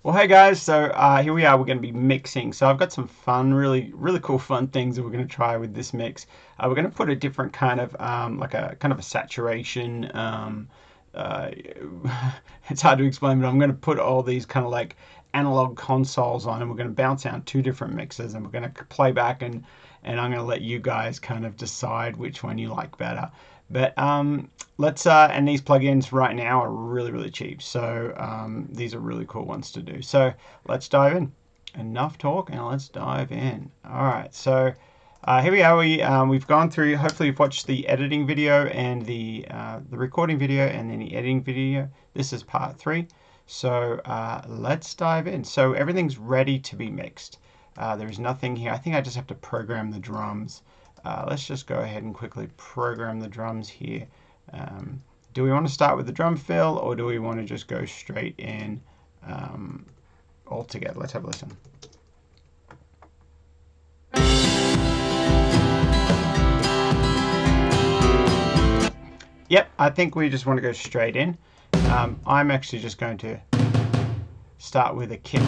Well, hey guys, so here we are. We're going to be mixing. So I've got some fun, really cool fun things that we're going to try with this mix. We're going to put a different kind of, like a kind of a saturation. Uh, it's hard to explain, but I'm going to put all these kind of like analog consoles on, and we're going to bounce out two different mixes, and we're going to play back, and I'm going to let you guys kind of decide which one you like better. But let's and these plugins right now are really cheap, so these are really cool ones to do. So let's dive in. Enough talk, and let's dive in. All right, so here we are. We've gone through. Hopefully, you've watched the editing video and the recording video, and then the editing video. This is part 3. So let's dive in. So everything's ready to be mixed. There's nothing here. I think I just have to program the drums. Let's just go ahead and quickly program the drums here. Do we want to start with the drum fill, or do we want to just go straight in all together? Let's have a listen. Yep, I think we just want to go straight in. I'm actually just going to start with a kick.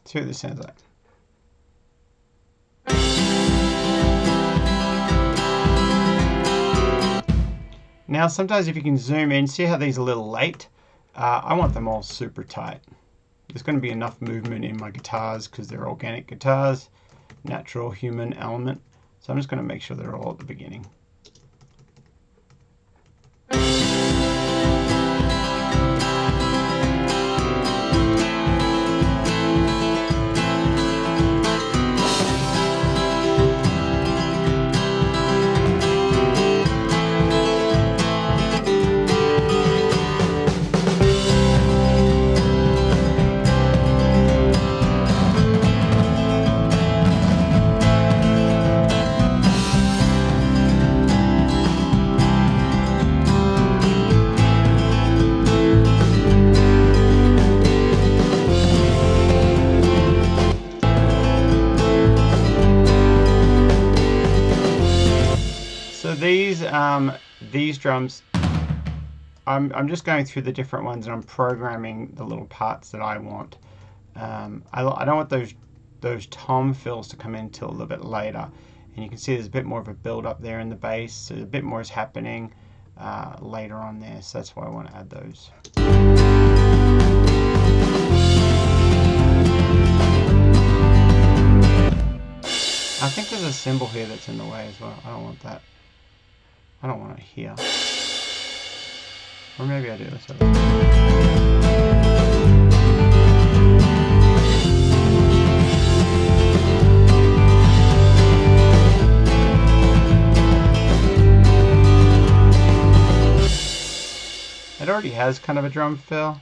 See what this sounds like. Now sometimes if you can zoom in, see how these are a little late? I want them all super tight. There's going to be enough movement in my guitars because they're organic guitars, natural human element. So I'm just going to make sure they're all at the beginning. These drums, I'm just going through the different ones and I'm programming the little parts that I want. I don't want those tom fills to come in till a little bit later, and you can see there's a bit more of a build up there in the bass, so a bit more is happening later on there, so that's why I want to add those. I think there's a cymbal here that's in the way as well. I don't want that. I don't want it here. Or maybe I do. Let's have it already has kind of a drum fill.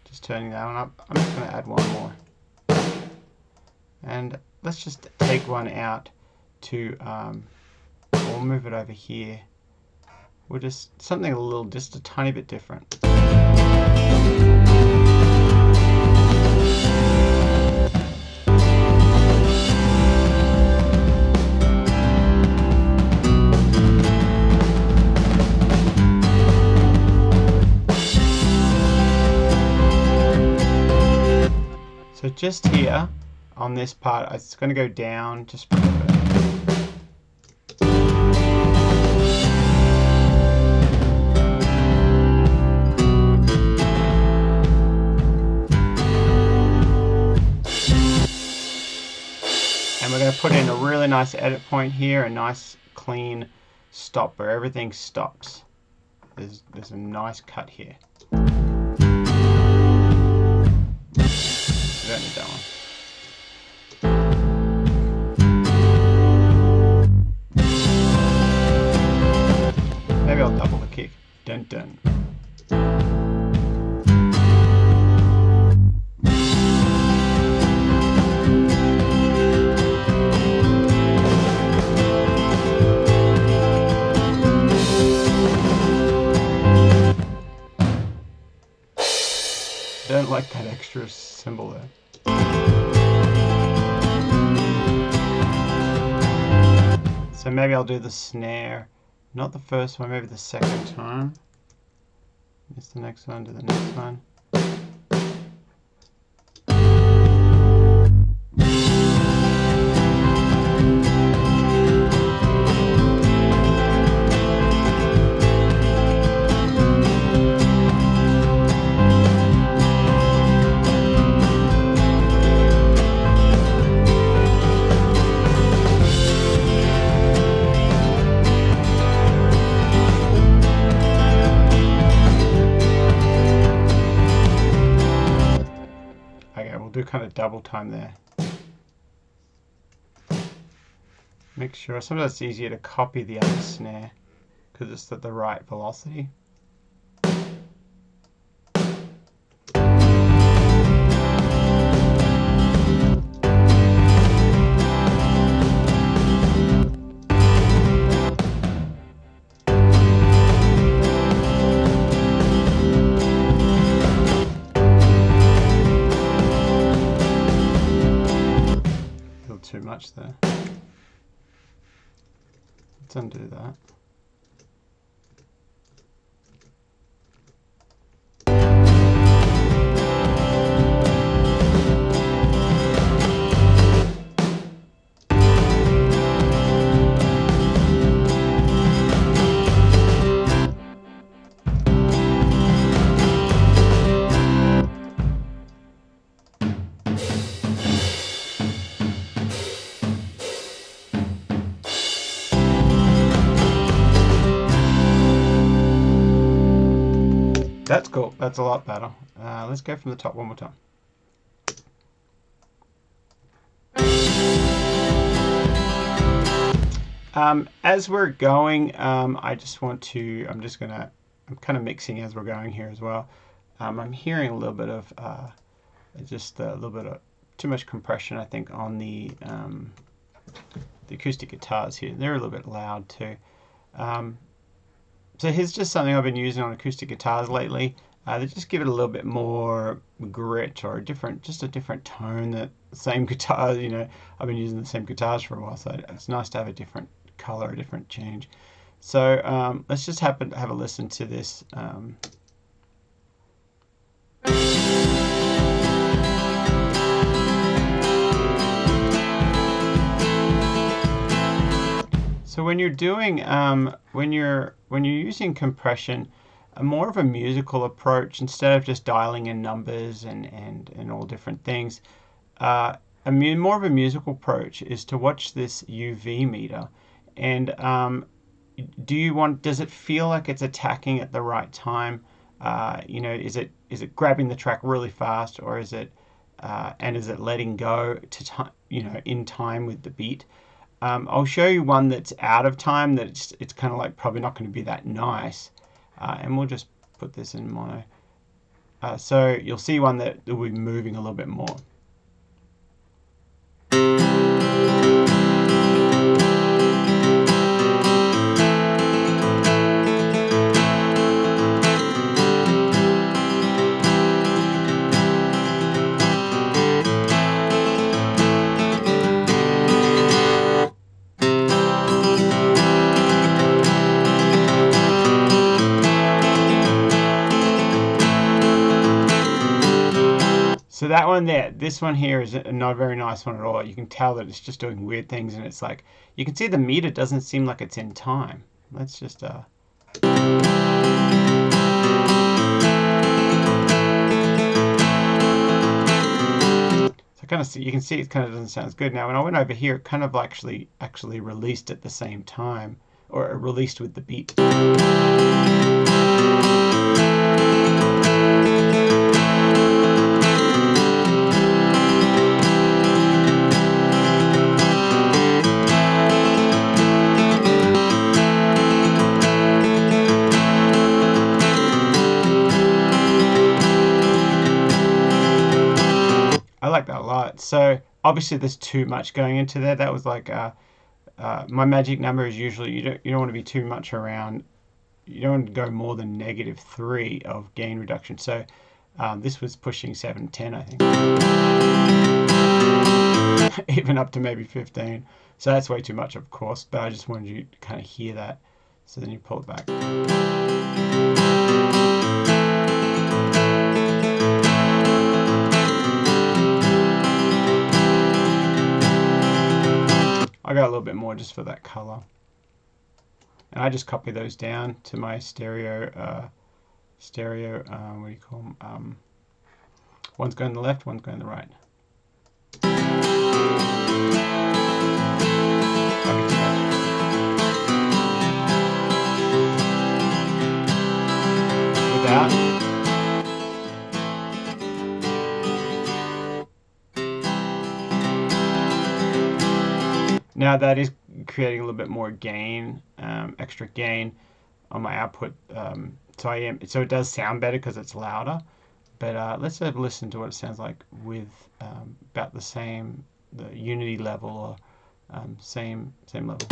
Just turning that one up. I'm just going to add one more. And let's just take one out to we'll move it over here. We'll just something just a tiny bit different. So just here on this part, it's going to go down just a bit. And we're going to put in a really nice edit point here, a nice clean stop where everything stops. There's a nice cut here. We don't need that one. Maybe I'll double the kick. Dun dun. I don't like that extra cymbal there. So maybe I'll do the snare, not the first one, maybe the second time. Miss the next one, do the next one. Okay, we'll do kind of double time there. Make sure, sometimes it's easier to copy the other snare because it's at the right velocity. Too much there. Let's undo that. That's cool. That's a lot better. Let's go from the top one more time. As we're going, I just want to, I'm kind of mixing as we're going here as well. I'm hearing a little bit of, just a little bit of too much compression, I think, on the acoustic guitars here. They're a little bit loud too. So here's just something I've been using on acoustic guitars lately. They just give it a little bit more grit or just a different tone. That same guitar, you know, I've been using the same guitars for a while, so it's nice to have a different color, a different change. So let's just have a listen to this. So when you're doing, when you're using compression, more of a musical approach instead of just dialing in numbers and all different things. More of a musical approach is to watch this UV meter, and does it feel like it's attacking at the right time? You know, is it grabbing the track really fast, or is it letting go to you know, in time with the beat? I'll show you one that's out of time, that it's kind of like probably not going to be that nice, and we'll just put this in mono. So you'll see one that will be moving a little bit more. So that one there, this one here is not a very nice one at all. You can tell that it's just doing weird things, and it's like, you can see the meter doesn't seem like it's in time. Let's just, so kind of see, you can see it kind of doesn't sound as good. Now when I went over here, it kind of actually released at the same time, or it released with the beat. I like that a lot. So obviously there's too much going into there. That was like my magic number is usually you don't want to be too much around. You don't want to go more than -3 of gain reduction. So this was pushing 710, I think, even up to maybe 15. So that's way too much, of course, but I just wanted you to kind of hear that. So then you pull it back. I got a little bit more just for that color. And I just copy those down to my stereo, what do you call them? One's going to the left, one's going to the right. Without. Now that is creating a little bit more gain, extra gain on my output. So it does sound better because it's louder. But let's have a listen to what it sounds like with about the unity level or same level.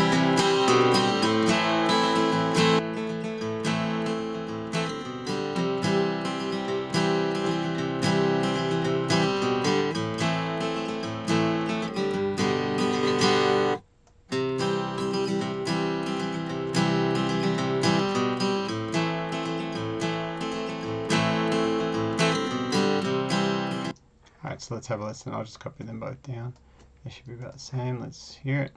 Alright, so let's have a listen. I'll just copy them both down. They should be about the same. Let's hear it.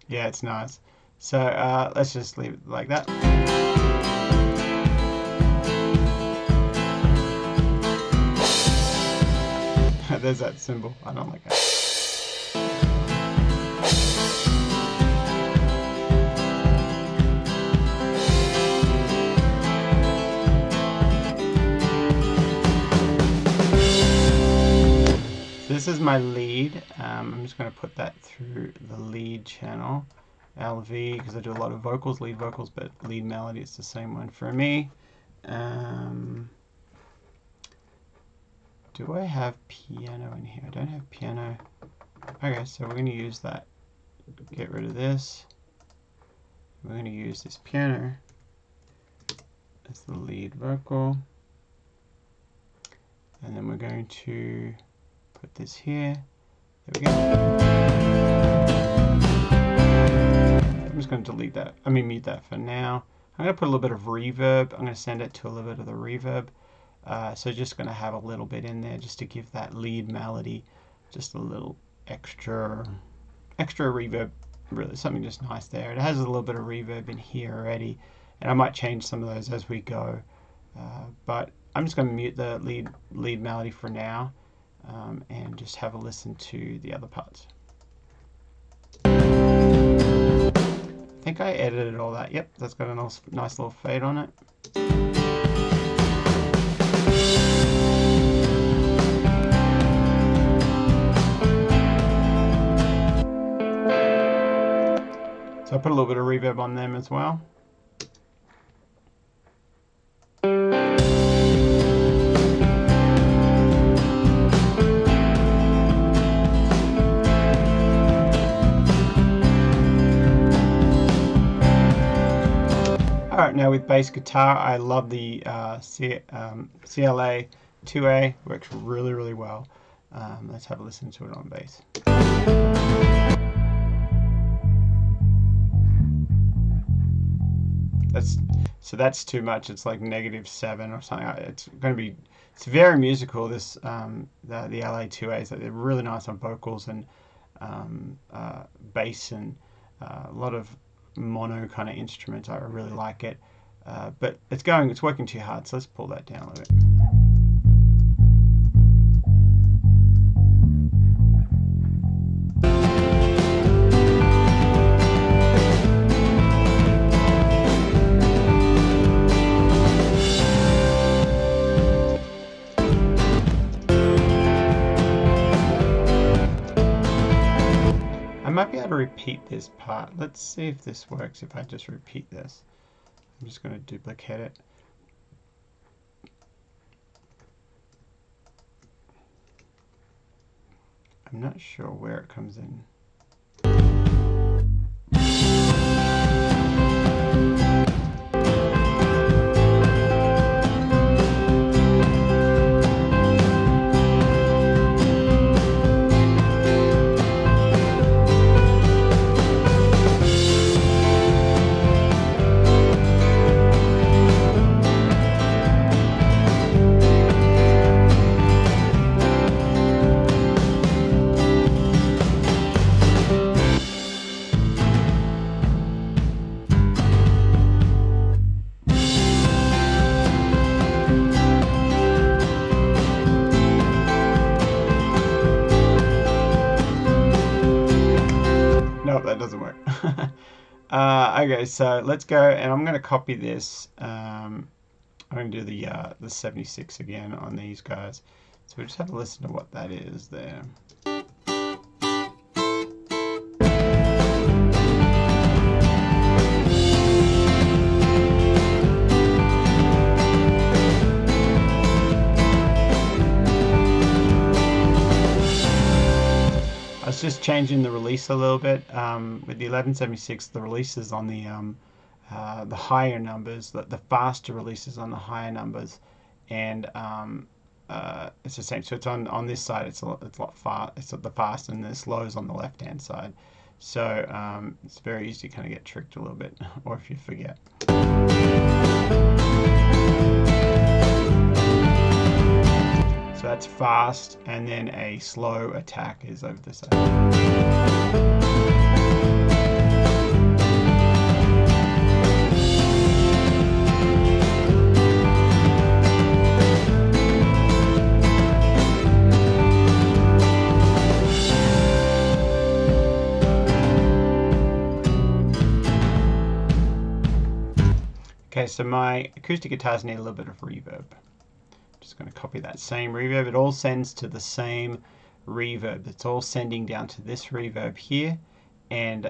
Yeah, it's nice. So let's just leave it like that. There's that symbol. I don't like that. This is my lead. I'm just going to put that through the lead channel, LV, because I do a lot of vocals, lead vocals, but lead melody is the same one for me. Do I have piano in here? I don't have piano. Okay, so we're going to use that. Get rid of this. We're going to use this piano as the lead vocal. And then we're going to put this here. There we go. I'm just going to delete that. Mute that for now. I'm going to put a little bit of reverb. I'm going to send it to a little bit of the reverb. So just going to have a little bit in there just to give that lead melody just a little extra reverb. Really, something just nice there. It has a little bit of reverb in here already, and I might change some of those as we go. But I'm just going to mute the lead melody for now. And just have a listen to the other parts. I think I edited all that. Yep, that's got a nice little fade on it. So I put a little bit of reverb on them as well. Alright, now with bass guitar, I love the CLA 2A, works really, really well. Let's have a listen to it on bass. That's too much. It's like -7 or something. It's very musical. This the LA2As. They're really nice on vocals and bass and a lot of mono kind of instruments. I really like it, but it's working too hard. So let's pull that down a little bit. I might be able to repeat this part. Let's see if this works if I just repeat this. I'm just going to duplicate it. I'm not sure where it comes in. Okay, so let's go, and I'm going to copy this. I'm going to do the 76 again on these guys. So we just have to listen to what that is there. I was just changing the release a little bit. With the 1176, the releases on the higher numbers, the faster releases on the higher numbers, and it's the same. So it's on this side, it's a lot fast. It's the fast, and the slow is on the left hand side. So it's very easy to kind of get tricked a little bit, or if you forget. So that's fast, and then a slow attack is over the side. Okay, so my acoustic guitars need a little bit of reverb. Just going to copy that same reverb. It all sends to the same reverb. It's all sending down to this reverb here, and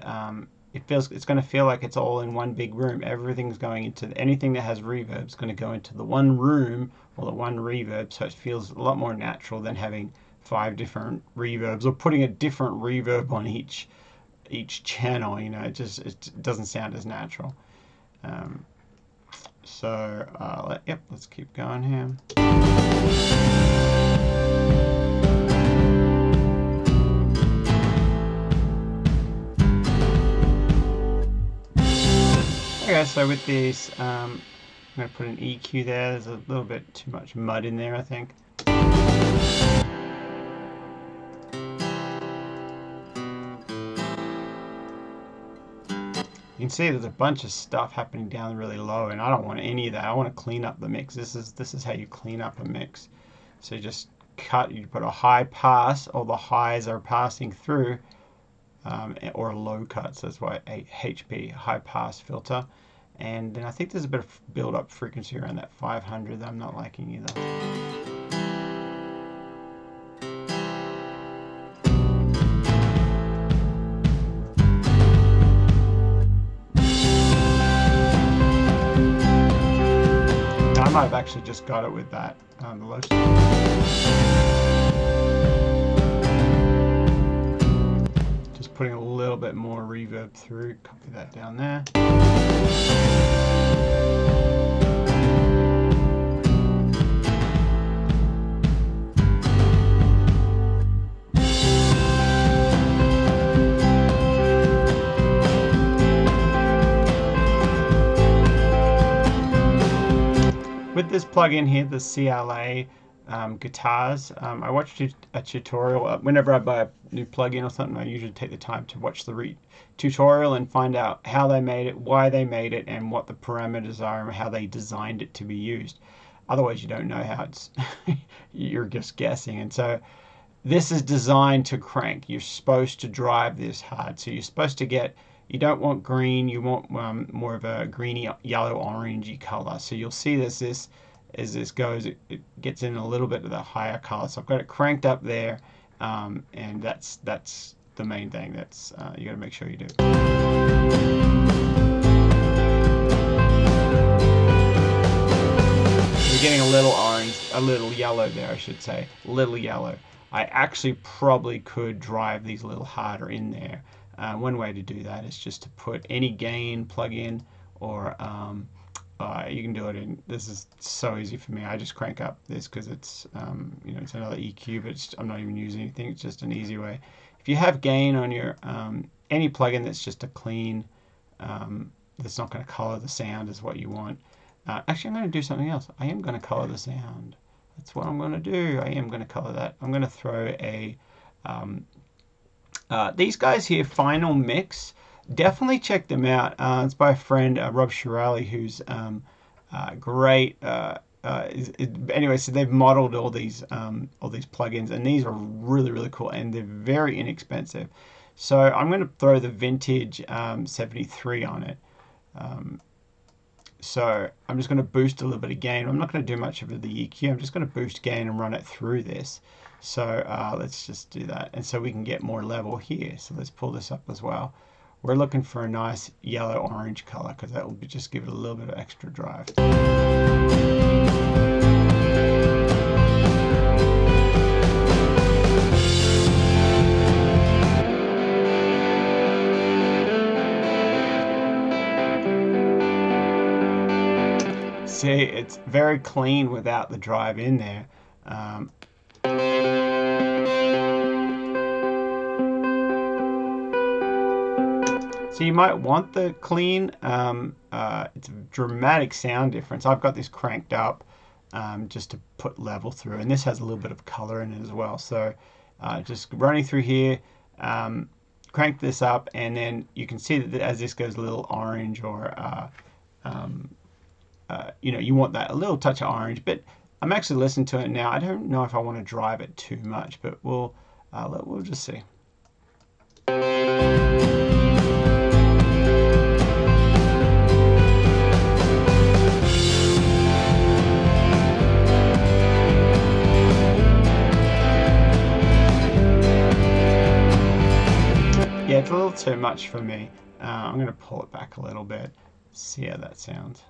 it's going to feel like it's all in one big room. Everything's going into anything that has reverb is going to go into the one room or the one reverb, so it feels a lot more natural than having 5 different reverbs or putting a different reverb on each channel. You know, it doesn't sound as natural. So yep, let's keep going here. Okay, so with these, I'm going to put an EQ there. There's a little bit too much mud in there, I think. You can see there's a bunch of stuff happening down really low, and I don't want any of that. I want to clean up the mix. This is how you clean up a mix. So you just you put a high pass, all the highs are passing through, or a low cut. So that's why HP, high pass filter. And then I think there's a bit of build up frequency around that 500 that I'm not liking either. I might have actually just got it with that, the low. Just putting a little bit more reverb through, copy that down there. With this plugin here, the CLA guitars, I watched a tutorial. Whenever I buy a new plugin or something, I usually take the time to watch the tutorial and find out how they made it, why they made it, and what the parameters are and how they designed it to be used. Otherwise, you don't know how it's, you're just guessing. And so this is designed to crank. You're supposed to drive this hard. So you're supposed to get, you don't want green, you want more of a greeny, yellow, orangey color. So you'll see this as this goes, it gets in a little bit of the higher color. So I've got it cranked up there, and that's the main thing. That's you got to make sure you do. You're getting a little orange, a little yellow there, I should say, a little yellow. I actually probably could drive these a little harder in there. One way to do that is just to put any gain plug-in, or you can do it in, this is so easy for me. I just crank up this because it's, you know, it's another EQ, but I'm not even using anything. It's just an easy way. If you have gain on your, any plugin that's just a clean, that's not going to color the sound is what you want. Actually, I'm going to do something else. I am going to color the sound. That's what I'm going to do. I am going to color that. I'm going to throw a, these guys here, Final Mix, definitely check them out. It's by a friend, Rob Shirali, who's great. Anyway, so they've modeled all these plugins, and these are really, really cool, and they're very inexpensive. So I'm going to throw the vintage 73 on it. So I'm just going to boost a little bit of gain. I'm not going to do much of the EQ. I'm just going to boost gain and run it through this. So let's just do that. And so we can get more level here. So let's pull this up as well. We're looking for a nice yellow-orange color because that will just give it a little bit of extra drive. See, it's very clean without the drive in there. So you might want the clean. It's a dramatic sound difference. I've got this cranked up just to put level through, and this has a little bit of color in it as well. So just running through here, crank this up, and then you can see that as this goes a little orange, or you know, you want that a little touch of orange. But I'm actually listening to it now. I don't know if I want to drive it too much, but we'll just see. Yeah, it's a little too much for me. I'm going to pull it back a little bit, see how that sounds.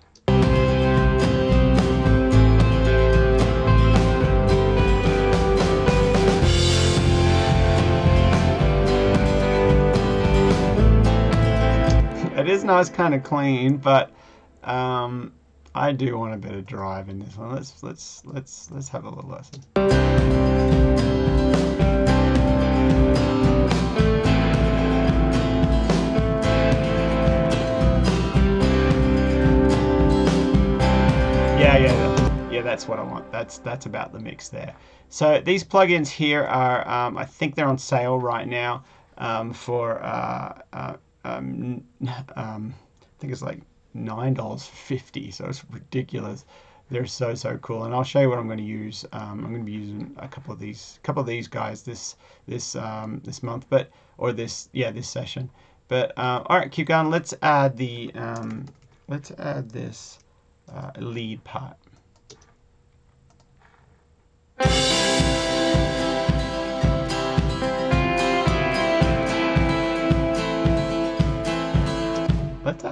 It is nice, kind of clean, but I do want a bit of drive in this one. Let's have a little listen. Yeah, that's what I want. That's about the mix there. So these plugins here are, I think they're on sale right now for, I think it's like $9.50. So it's ridiculous. They're so cool, and I'll show you what I'm going to use. I'm going to be using a couple of these guys this month, this session. But all right, keep going. Let's add this lead part. Let's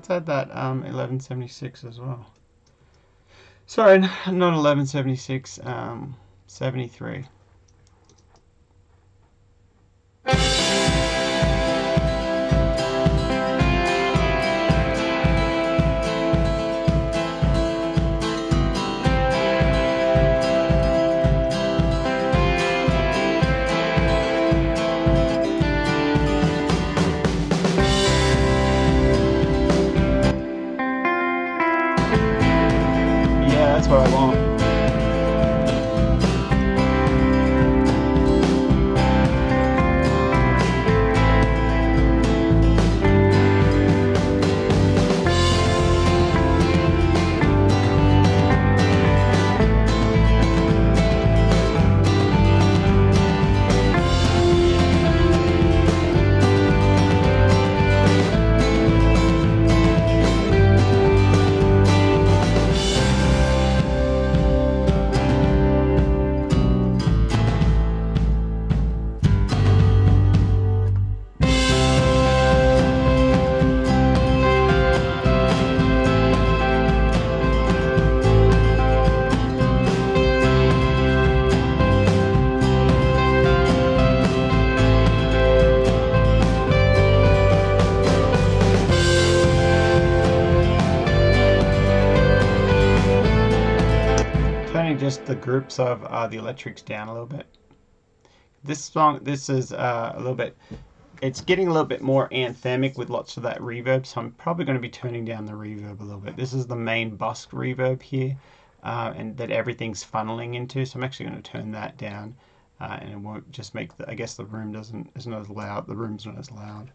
add that 1176 as well. Sorry, not 1176, 73. That's what I want. Just the groups of the electrics down a little bit. This is a little bit, it's getting a little bit more anthemic with lots of that reverb, so I'm probably going to be turning down the reverb a little bit. This is the main busk reverb here, and that everything's funneling into, so I'm actually going to turn that down, and it won't just make I guess the room isn't as loud, the room's not as loud.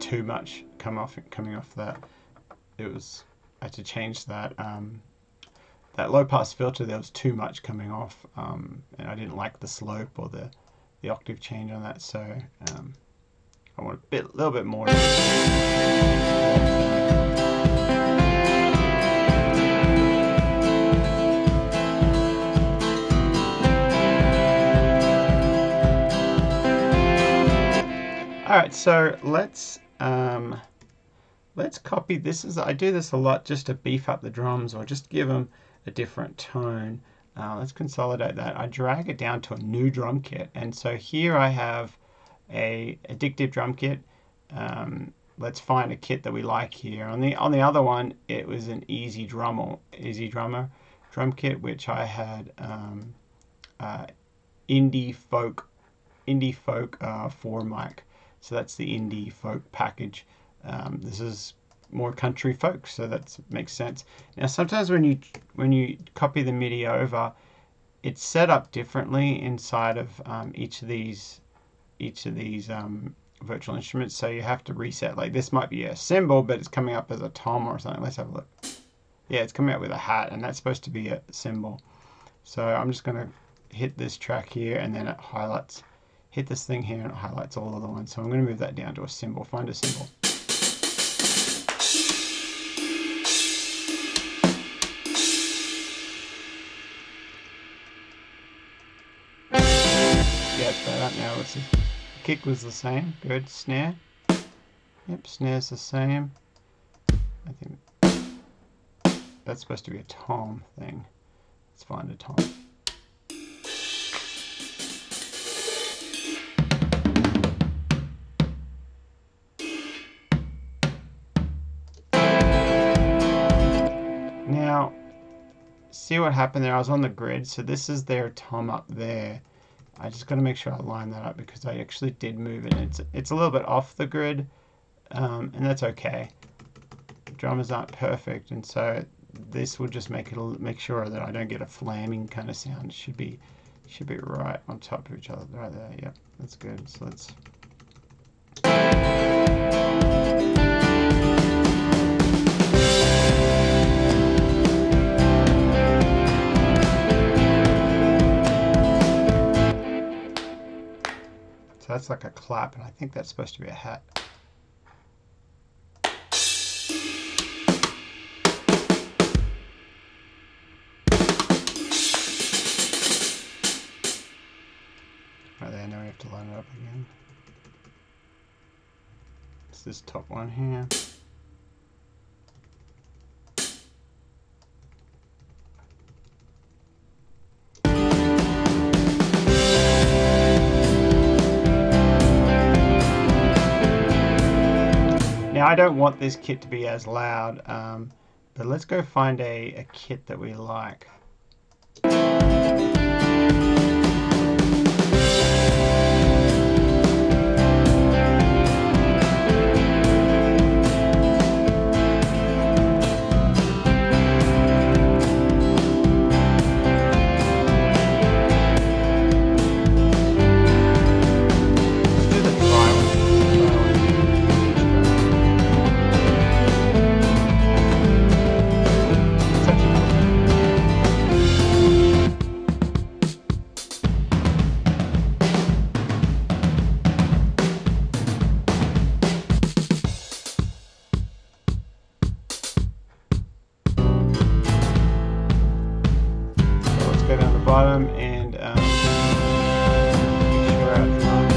too much coming off that. I had to change that that low pass filter. There was too much coming off, and I didn't like the slope or the octave change on that, so I want a little bit more. All right, so let's copy this. I do this a lot just to beef up the drums or just give them a different tone. Let's consolidate that. I drag it down to a new drum kit, and so here I have a addictive drum kit. Let's find a kit that we like here. On the other one, it was an Easy Drummer drum kit, which I had indie folk 4 mic. So that's the indie folk package. This is more country folk, so that makes sense. Now sometimes when you copy the MIDI over, it's set up differently inside of each of these virtual instruments, so you have to reset. Like this might be a cymbal, but it's coming up as a tom or something. Let's have a look. Yeah, it's coming up with a hat, and that's supposed to be a cymbal. So I'm just going to hit this track here, and then it highlights. Hit this thing here, and it highlights all of the ones. So I'm going to move that down to a cymbal. Find a cymbal. Yeah, it's better. Now let's see. Kick was the same. Good. Snare. Yep, snare's the same. I think that's supposed to be a tom thing. Let's find a tom. Now, see what happened there? I was on the grid, so this is their tom up there. I just got to make sure I line that up because I actually did move it. It's a little bit off the grid, and that's okay. The drummers aren't perfect, and so this will just make sure that I don't get a flaming kind of sound. It should be right on top of each other, right there. Yep, that's good. So let's. So that's like a clap, and I think that's supposed to be a hat. Right there, now we have to line it up again. It's this top one here. Now I don't want this kit to be as loud, but let's go find a kit that we like. Bottom and make sure our drum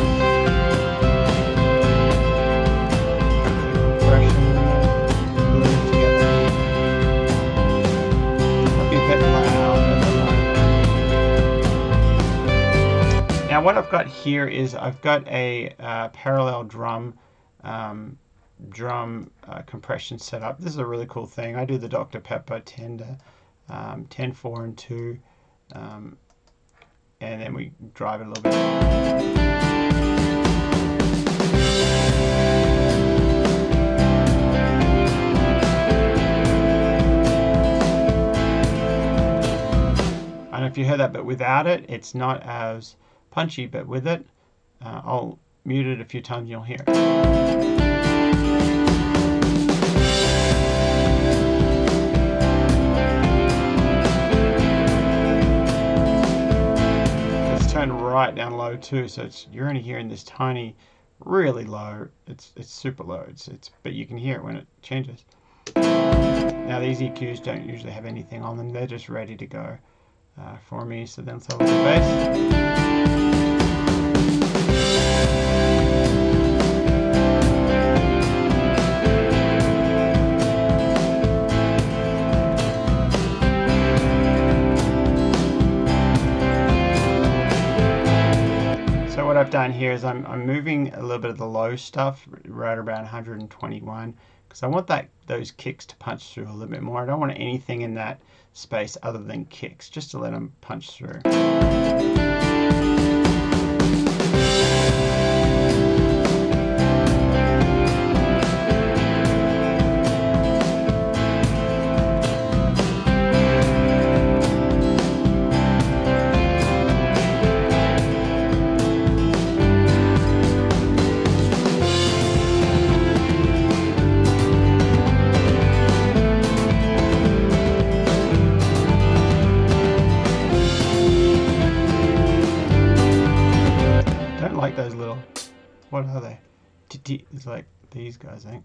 compression glued together. Might be a bit loud. Now what I've got here is I've got a parallel drum compression setup. This is a really cool thing. I do the Dr. Pepper 10 to 10, 4, and 2. And then we drive it a little bit. I don't know if you heard that, but without it, it's not as punchy, but with it, I'll mute it a few times and you'll hear it. right down low too, so you're only hearing this tiny, really low. It's super low. But you can hear it when it changes. Now these EQs don't usually have anything on them. They're just ready to go for me. So then let's have a look at bass. What I've done here is I'm moving a little bit of the low stuff right around 121 because I want those kicks to punch through a little bit more. I don't want anything in that space other than kicks, just to let them punch through. Like those little, what are they? It's like these guys, I think.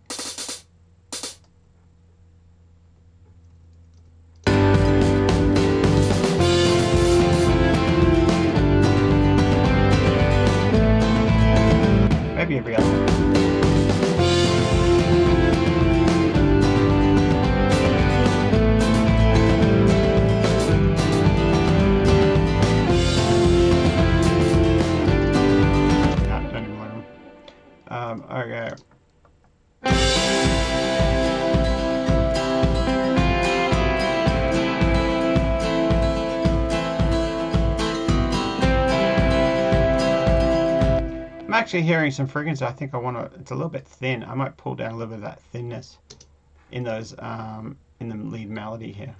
Maybe every other one. Okay. I'm actually hearing some frequency. I think it's a little bit thin. I might pull down a little bit of that thinness in those, in the lead melody here.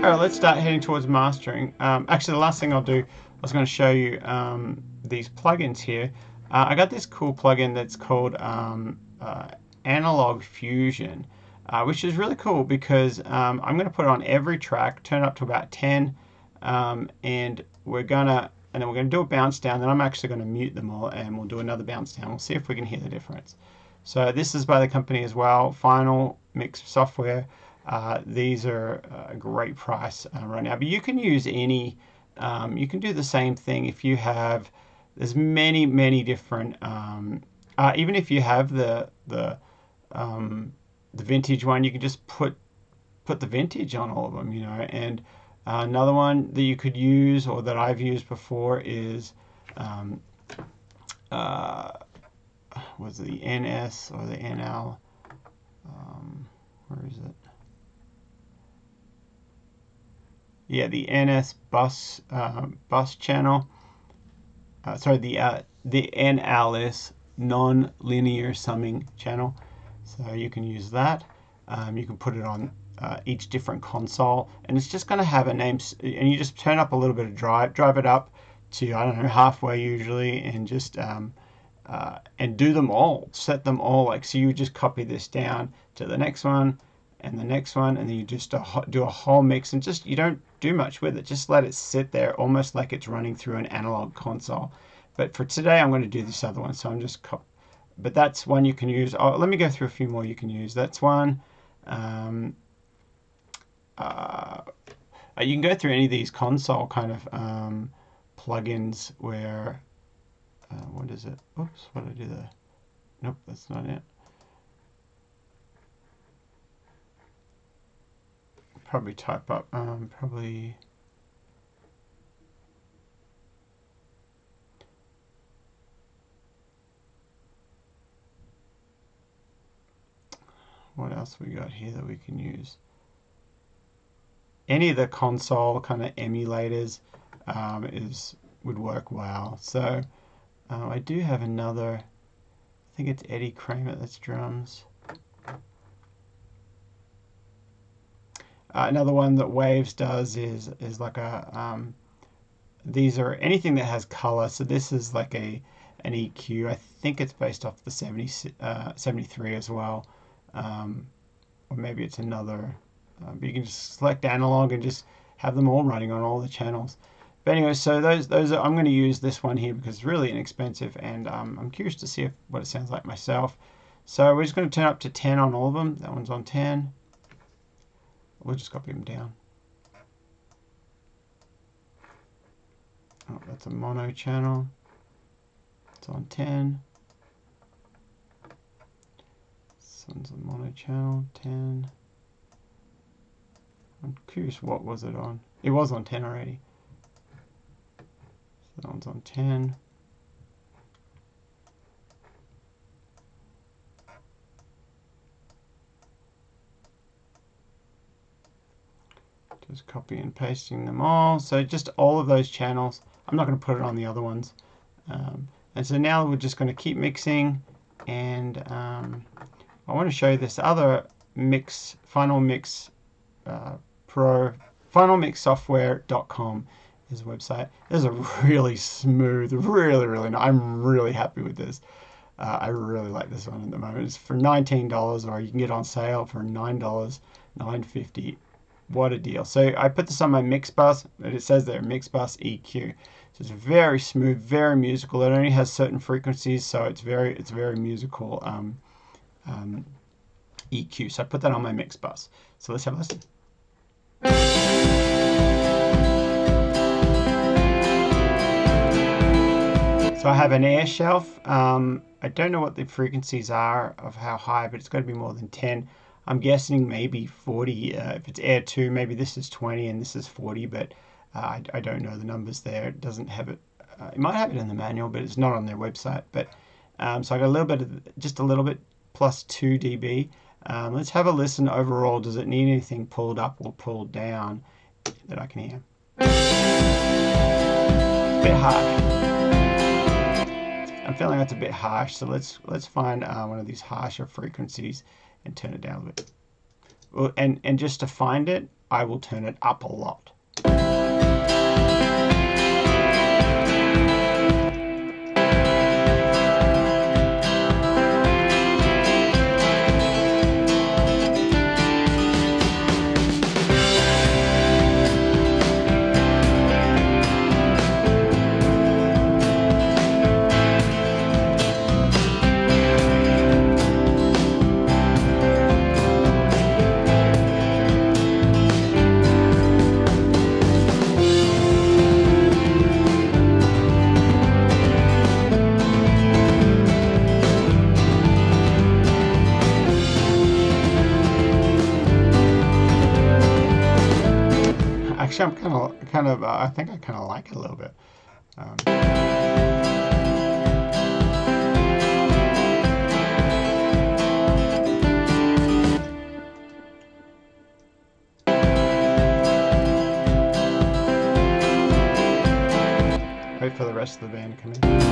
Alright, let's start heading towards mastering. Actually, the last thing I'll do, I was going to show you these plugins here. I got this cool plugin that's called Analog Fusion, which is really cool because I'm going to put it on every track, turn it up to about 10, and then we're going to do a bounce down. Then I'm actually going to mute them all, and we'll do another bounce down. We'll see if we can hear the difference. So this is by the company as well, Final Mix Software. These are a great price right now, but you can use any, you can do the same thing if you have, there's many different, even if you have the vintage one, you can just put the vintage on all of them, you know. And another one that you could use, or that I've used before, is was it the NS or the NL? Where is it? Yeah, the NS bus channel. Sorry, the NLS non-linear summing channel. So you can use that. You can put it on each different console, and it's just going to have a name. And you just turn up a little bit of drive it up to, I don't know, halfway usually, and just and do them all, set them all. Like, so you just copy this down to the next one and the next one, and then you just do a whole mix, and just, you don't do much with it, just let it sit there almost like it's running through an analog console. But for today I'm going to do this other one, so I'm just but that's one you can use. Oh, let me go through a few more you can use. That's one. You can go through any of these console kind of plugins where what is it? Oops, what did I do there? Nope, that's not it. probably type up probably. What else we got here that we can use? Any of the console kind of emulators would work well. So I do have another. I think it's Eddie Kramer that's drums. Another one that Waves does is like a. These are anything that has color. So this is like an EQ. I think it's based off the 73 as well. Or maybe it's another, but you can just select analog and just have them all running on all the channels. But anyway, so those are, I'm going to use this one here because it's really inexpensive, and I'm curious to see what it sounds like myself. So we're just going to turn up to 10 on all of them. That one's on 10. We'll just copy them down. Oh, that's a mono channel. It's on 10. This one's a mono channel, 10. I'm curious, what was it on? It was on 10 already. So that one's on 10. Just copy and pasting them all. So just all of those channels. I'm not going to put it on the other ones. And so now we're just going to keep mixing, and I want to show you this other mix, Final Mix Pro, finalmixsoftware.com is a website. This is a really smooth, really nice. I'm really happy with this. I really like this one at the moment. It's for $19, or you can get it on sale for $9, $9.50. What a deal. So I put this on my mix bus, and it says there mix bus EQ. So it's very smooth, very musical. It only has certain frequencies, so it's very musical EQ. So I put that on my mix bus. So let's have a listen. So I have an air shelf. I don't know what the frequencies are of how high, but it's got to be more than 10. I'm guessing maybe 40. If it's Air 2, maybe this is 20 and this is 40, but I don't know the numbers there. It doesn't have it. It might have it in the manual, but it's not on their website. But so I got a little bit of, just a little bit, plus 2 dB. Let's have a listen overall. Does it need anything pulled up or pulled down that I can hear? A bit harsh. I'm feeling that's a bit harsh, so let's find one of these harsher frequencies and turn it down a bit. Well, and just to find it, I will turn it up a lot. Actually, I'm I think I kind of like it a little bit. Wait for the rest of the band to come in.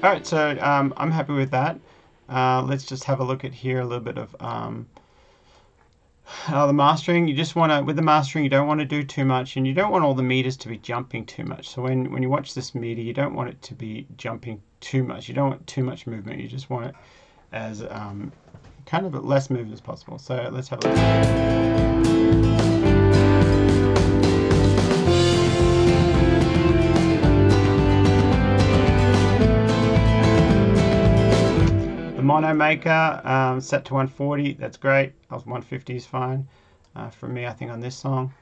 All right, so I'm happy with that. Let's just have a look at here a little bit of the mastering. You just want to, with the mastering, you don't want to do too much, and you don't want all the meters to be jumping too much. So when you watch this meter, you don't want it to be jumping too much. You don't want too much movement. You just want it as kind of less movement as possible. So let's have a look. Mono maker set to 140. That's great. 150 is fine for me, I think, on this song.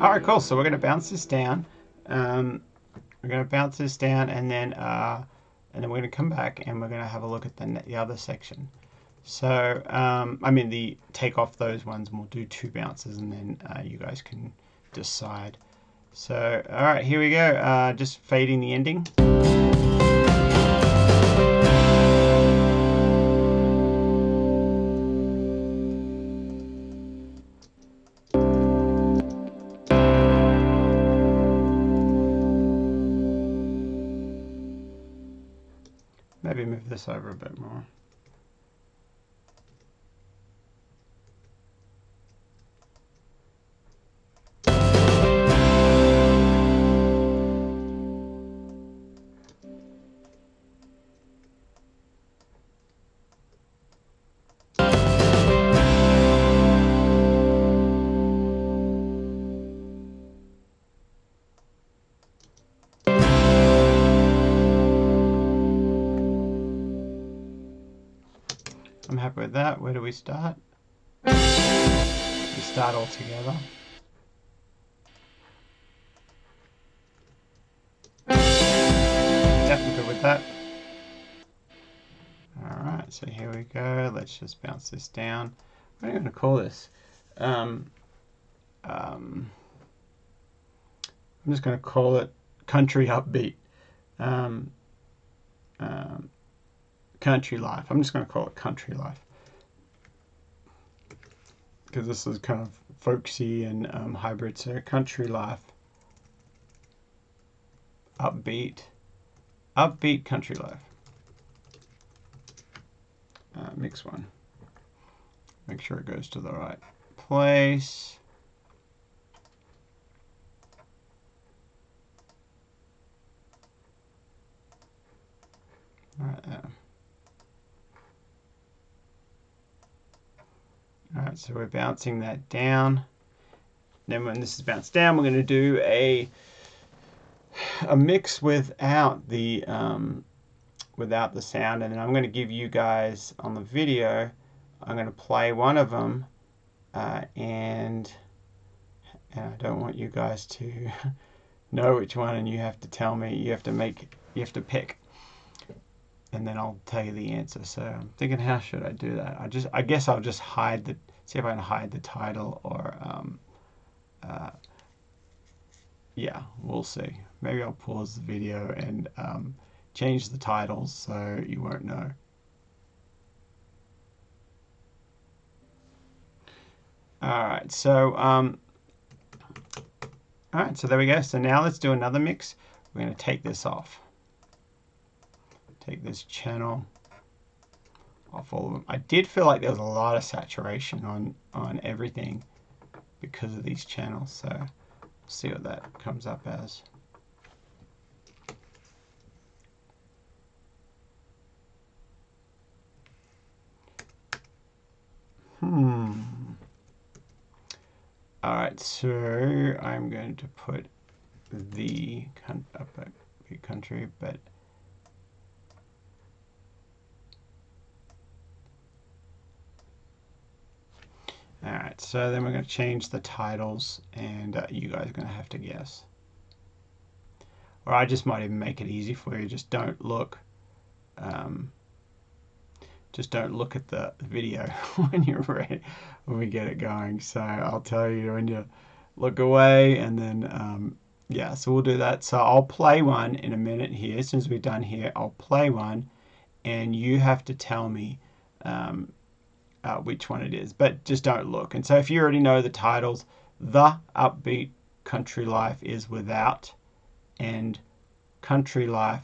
All right, cool. So we're going to bounce this down. We're going to bounce this down, and then we're going to come back and we're going to have a look at the other section. So I mean, take off those ones, and we'll do 2 bounces, and then you guys can decide. So all right, here we go. Just fading the ending. Maybe move this over a bit more. I'm happy with that. Where do we start? We start all together. Definitely good with that. Alright, so here we go. Let's just bounce this down. What are you going to call this? I'm just going to call it Country Upbeat. Country Life. I'm just going to call it Country Life, because this is kind of folksy and hybrid. So Country Life, upbeat Country Life. Mix 1. Make sure it goes to the right place. Right there. Alright, so we're bouncing that down. Then when this is bounced down, we're going to do a mix without the sound, and then I'm going to give you guys on the video, I'm going to play one of them, and I don't want you guys to know which one, and you have to tell me, you have to pick. And then I'll tell you the answer. So I'm thinking, how should I do that? I guess I'll just see if I can hide the title, or yeah, we'll see. Maybe I'll pause the video and change the titles so you won't know. Alright, so there we go. So now let's do another mix. We're going to take this off. Take this channel off all of them. I did feel like there was a lot of saturation on everything because of these channels, so we'll see what that comes up as. Alright, so I'm going to put the country, but alright, so then we're going to change the titles, and you guys are going to have to guess. Or I just might even make it easy for you. Just don't look at the video when you're ready, when we get it going. So I'll tell you when you look away, and then yeah, so we'll do that. So I'll play one in a minute here. As soon as we're done here, I'll play one, and you have to tell me which one it is, but just don't look. And so if you already know the titles, The Upbeat Country Life is without, and Country Life,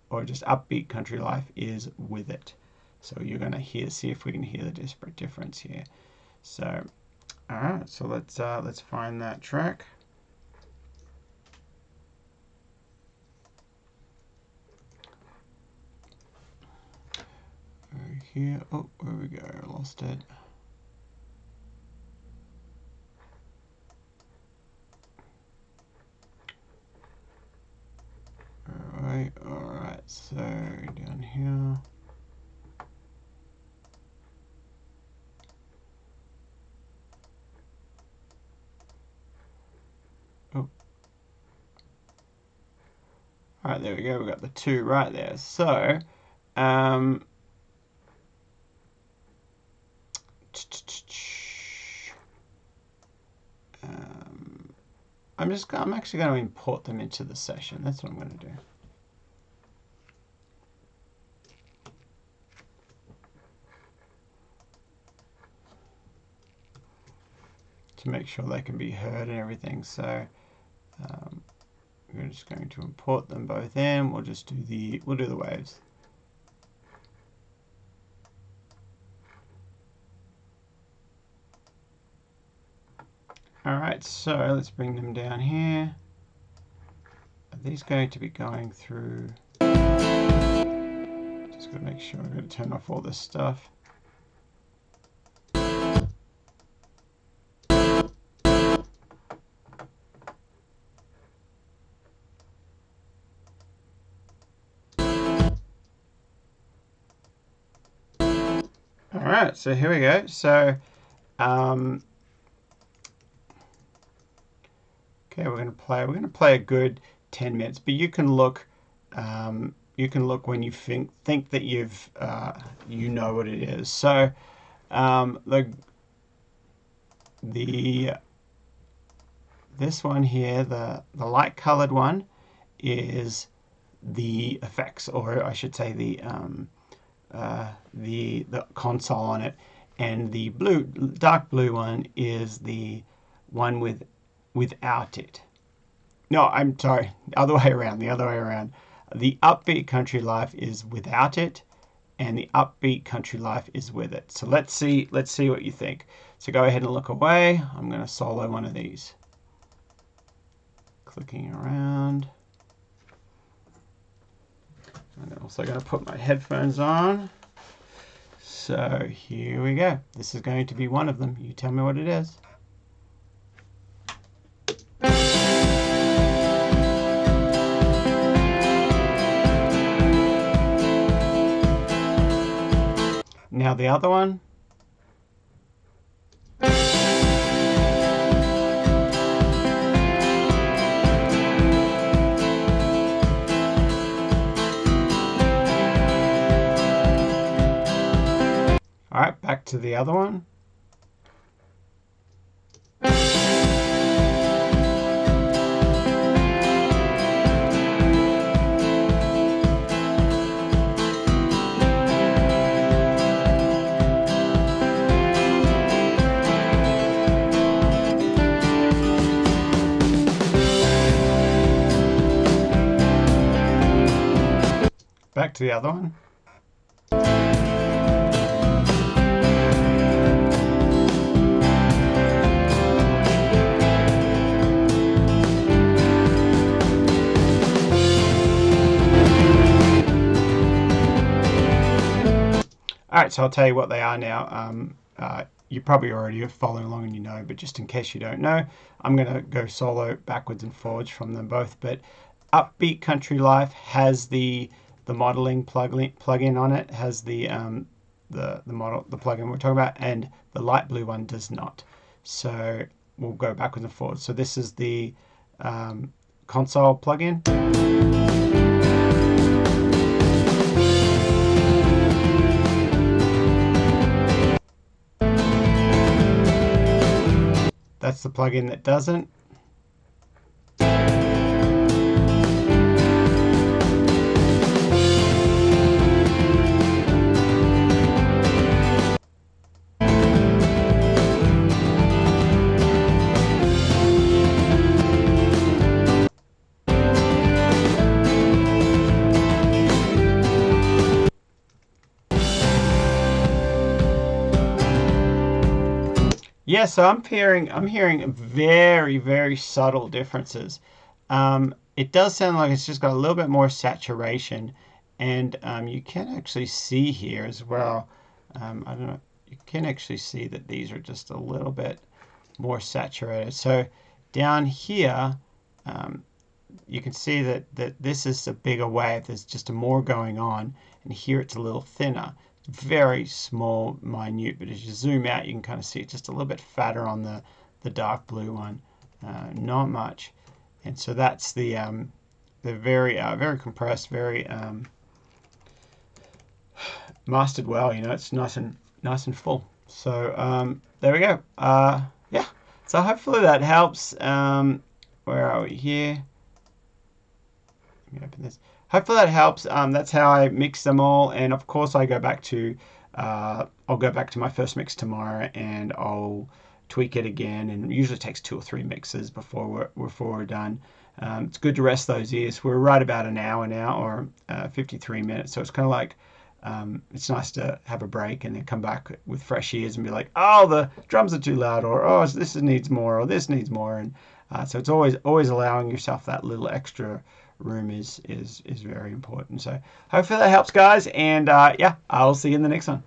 or just Upbeat Country Life is with it. So you're going to see if we can hear the difference here. So, all right, so let's find that track. Over here, oh, where we go? I lost it. All right, so down here. Oh. All right, there we go. We got the 2 right there. So, I'm actually going to import them into the session. That's what I'm going to do. To make sure they can be heard and everything. So we're just going to import them both in. We'll just do the waves. All right, so let's bring them down here. Are these going to be going through? Just got to make sure I'm going to turn off all this stuff. All right, so here we go. So, okay, we're going to play a good 10 minutes, but you can look when you think that you've you know what it is. So this one here, the light colored one, is the effects, or I should say the console on it, and the dark blue one is the one without it. No, I'm sorry, the other way around. The Upbeat Country Life is without it, and the Upbeat Country Life is with it. So let's see what you think. So go ahead and look away. I'm going to solo one of these. Clicking around. I'm also going to put my headphones on. So here we go. This is going to be one of them. You tell me what it is. Now the other one. All right, back to the other one. Back to the other one. All right, so I'll tell you what they are now. You probably already are following along and you know, but just in case you don't know, I'm going to go solo backwards and forwards from them both. But Upbeat Country Life has the modeling plugin on it, has the the model, the plugin we're talking about, and the light blue one does not. So we'll go backwards and forwards. So this is the console plugin. That's the plugin that doesn't. Yeah, so I'm hearing very, very subtle differences. It does sound like it's just got a little bit more saturation, and you can actually see here as well. I don't know. You can actually see that these are just a little bit more saturated. So down here, you can see that this is a bigger wave. There's just more going on, and here it's a little thinner. Very small, minute, but as you zoom out, you can kind of see it's just a little bit fatter on the dark blue one. Not much, and so that's the very very compressed, very mastered well. You know, it's nice and full. So there we go. Yeah. So hopefully that helps. Where are we here? Let me open this. Hopefully that helps. That's how I mix them all, and of course I go back to I'll go back to my first mix tomorrow, and I'll tweak it again. And it usually takes 2 or 3 mixes before we're done. It's good to rest those ears. We're right about an hour now, or 53 minutes. So it's kind of like it's nice to have a break and then come back with fresh ears and be like, oh, the drums are too loud, or oh, this needs more, or this needs more. And so it's always allowing yourself that little extra room is very important. So hopefully that helps, guys, and yeah, I'll see you in the next one.